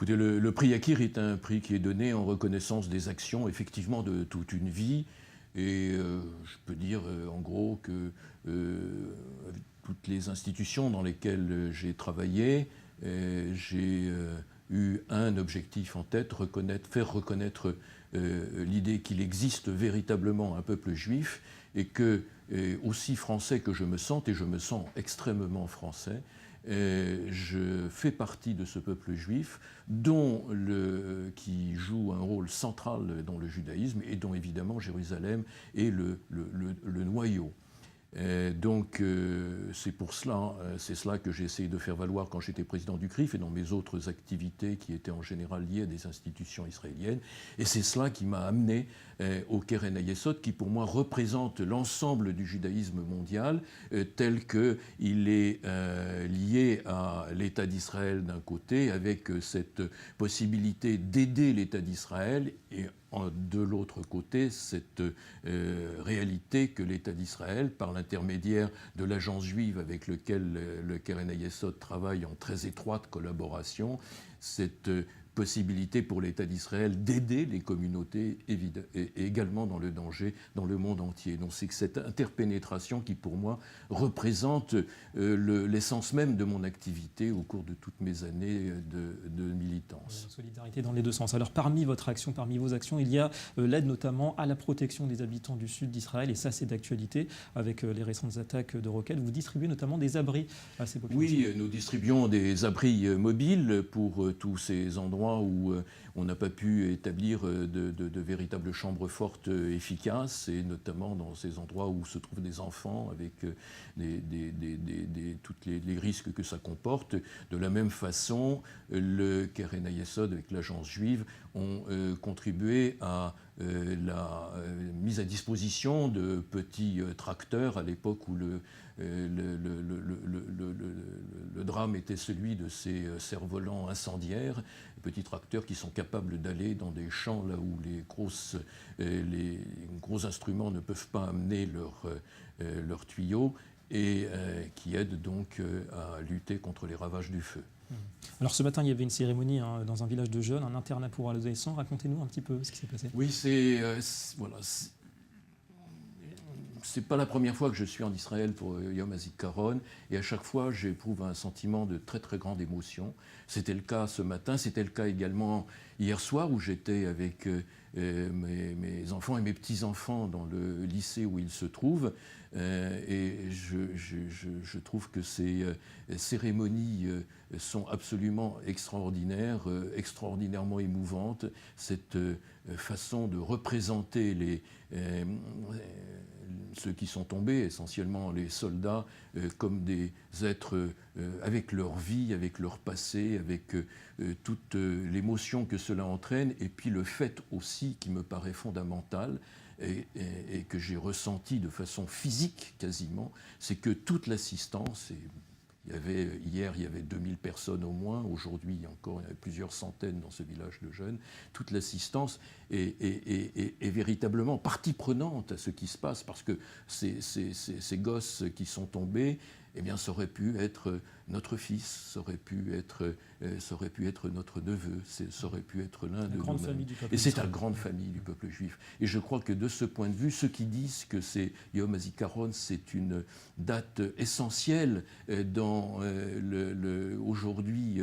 Écoutez, le prix Yakir est un prix qui est donné en reconnaissance des actions, effectivement, de toute une vie. Et je peux dire, en gros, que toutes les institutions dans lesquelles j'ai travaillé, j'ai eu un objectif en tête, faire reconnaître l'idée qu'il existe véritablement un peuple juif et que, aussi français que je me sente, et je me sens extrêmement français, je fais partie de ce peuple juif qui joue un rôle central dans le judaïsme et dont évidemment Jérusalem est le noyau. Donc c'est cela que j'ai essayé de faire valoir quand j'étais président du CRIF et dans mes autres activités qui étaient en général liées à des institutions israéliennes. Et c'est cela qui m'a amené au Keren Hayesod, qui pour moi représente l'ensemble du judaïsme mondial tel qu'il est lié à l'État d'Israël d'un côté, avec cette possibilité d'aider l'État d'Israël, et de l'autre côté, cette réalité que l'État d'Israël, par l'intermédiaire de l'agence juive avec laquelle le Keren Hayesod travaille en très étroite collaboration, cette possibilité pour l'État d'Israël d'aider les communautés et également dans le danger dans le monde entier. Donc c'est cette interpénétration qui pour moi représente l'essence même de mon activité au cours de toutes mes années de militance. Solidarité dans les deux sens. Alors parmi vos actions, il y a l'aide notamment à la protection des habitants du sud d'Israël, et ça c'est d'actualité avec les récentes attaques de roquettes. Vous distribuez notamment des abris à ces populations. Oui, nous distribuons des abris mobiles pour tous ces endroits où on n'a pas pu établir de véritables chambres fortes efficaces, et notamment dans ces endroits où se trouvent des enfants avec tous les risques que ça comporte. De la même façon, le Keren Hayesod avec l'agence juive ont contribué à la mise à disposition de petits tracteurs à l'époque où le drame était celui de ces cerfs-volants incendiaires, petits tracteurs qui sont capables d'aller dans des champs là où les gros instruments ne peuvent pas amener leurs tuyaux, et qui aident donc à lutter contre les ravages du feu. Alors ce matin, il y avait une cérémonie dans un village de jeunes, un internat pour adolescents. Racontez-nous un petit peu ce qui s'est passé. Oui, c'est pas la première fois que je suis en Israël pour Yom HaZikaron, et à chaque fois j'éprouve un sentiment de très très grande émotion. C'était le cas ce matin, c'était le cas également hier soir où j'étais avec mes enfants et mes petits-enfants dans le lycée où ils se trouvent. Et je trouve que ces cérémonies sont absolument extraordinaires, extraordinairement émouvantes. Cette façon de représenter ceux qui sont tombés, essentiellement les soldats, comme des êtres avec leur vie, avec leur passé, avec toute l'émotion que cela entraîne, et puis le fait aussi qui me paraît fondamental, et que j'ai ressenti de façon physique quasiment, c'est que toute l'assistance, hier il y avait 2000 personnes au moins, aujourd'hui encore il y avait plusieurs centaines dans ce village de jeunes, toute l'assistance est véritablement partie prenante à ce qui se passe, parce que ces gosses qui sont tombés, eh bien, ça aurait pu être notre fils, ça aurait pu être notre neveu, ça aurait pu être l'un de nous-mêmes. Et c'est la grande famille du peuple juif. Et je crois que de ce point de vue, ceux qui disent que c'est Yom HaZikaron, c'est une date essentielle aujourd'hui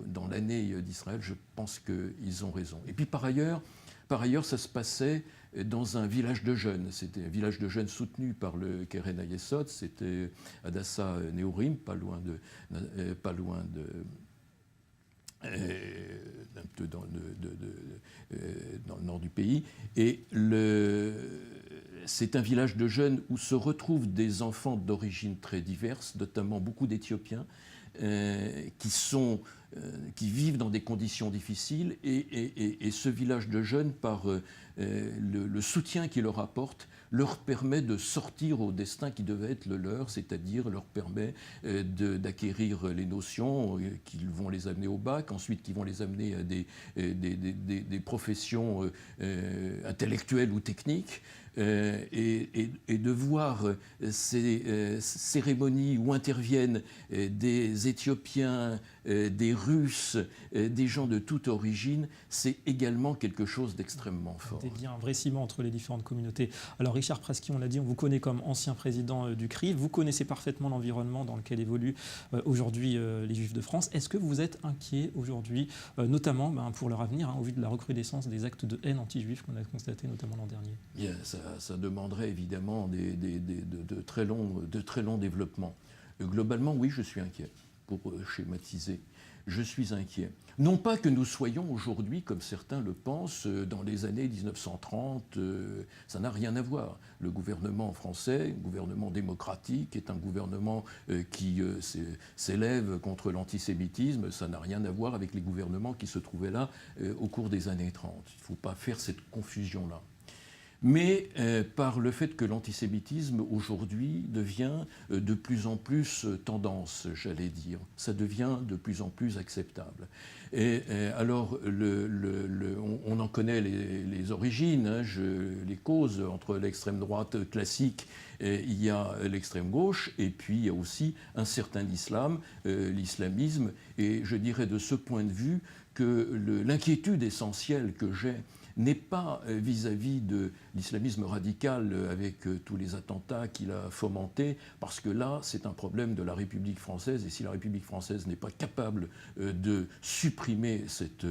dans l'année d'Israël, je pense qu'ils ont raison. Et puis par ailleurs, ça se passait dans un village de jeunes. C'était un village de jeunes soutenu par le Keren Hayesod. C'était Hadassah Nehorim, pas loin un peu dans le nord du pays. Et c'est un village de jeunes où se retrouvent des enfants d'origines très diverses, notamment beaucoup d'Éthiopiens, qui vivent dans des conditions difficiles, et ce village de jeunes, par le soutien qu'il leur apporte, leur permet de sortir au destin qui devait être le leur, c'est-à-dire leur permet d'acquérir les notions qui vont les amener au bac, ensuite qui vont les amener à des professions intellectuelles ou techniques, et de voir ces cérémonies où interviennent des Éthiopiens des Russes, des gens de toute origine, c'est également quelque chose d'extrêmement fort. Des liens, un vrai ciment entre les différentes communautés. Alors Richard Praski, on l'a dit, on vous connaît comme ancien président du CRIF, vous connaissez parfaitement l'environnement dans lequel évoluent aujourd'hui les Juifs de France. Est-ce que vous êtes inquiet aujourd'hui, notamment pour leur avenir, au vu de la recrudescence des actes de haine anti-juifs qu'on a constaté notamment l'an dernier? Bien, ça demanderait évidemment de très longs développements. Globalement, oui, je suis inquiet, pour schématiser. Je suis inquiet. Non pas que nous soyons aujourd'hui, comme certains le pensent, dans les années 1930, ça n'a rien à voir. Le gouvernement français, gouvernement démocratique, est un gouvernement qui s'élève contre l'antisémitisme. Ça n'a rien à voir avec les gouvernements qui se trouvaient là au cours des années 30. Il ne faut pas faire cette confusion-là. Mais par le fait que l'antisémitisme aujourd'hui devient de plus en plus tendance, j'allais dire, ça devient de plus en plus acceptable. Et alors, on en connaît les origines, hein, les causes entre l'extrême droite classique, il y a l'extrême gauche, et puis il y a aussi un certain islam, l'islamisme. Et je dirais de ce point de vue que l'inquiétude essentielle que j'ai n'est pas vis-à-vis de l'islamisme radical avec tous les attentats qu'il a fomentés, parce que là, c'est un problème de la République française, et si la République française n'est pas capable de supprimer cette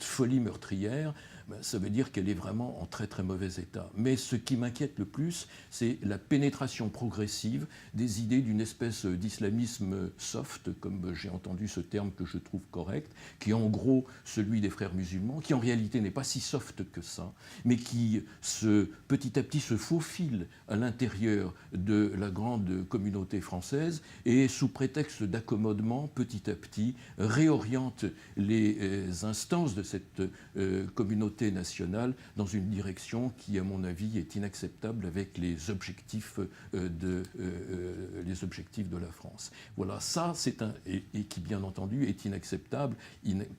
folie meurtrière, ça veut dire qu'elle est vraiment en très très mauvais état. Mais ce qui m'inquiète le plus, c'est la pénétration progressive des idées d'une espèce d'islamisme soft, comme j'ai entendu ce terme que je trouve correct, qui est en gros celui des frères musulmans, qui en réalité n'est pas si soft que ça, mais qui petit à petit se faufile à l'intérieur de la grande communauté française et sous prétexte d'accommodement, petit à petit, réoriente les instances de cette communauté nationale dans une direction qui, à mon avis, est inacceptable avec les objectifs de la France. Voilà, ça, et qui, bien entendu, est inacceptable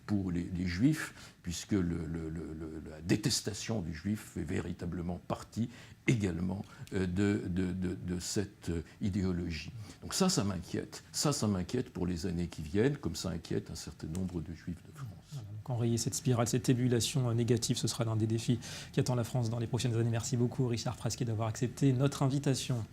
pour les Juifs, puisque la détestation du Juif fait véritablement partie également de cette idéologie. Donc ça m'inquiète. Ça m'inquiète pour les années qui viennent, comme ça inquiète un certain nombre de Juifs de France. Enrayer cette spirale, cette ébullition négative, ce sera l'un des défis qui attend la France dans les prochaines années. Merci beaucoup, Richard Praski, d'avoir accepté notre invitation.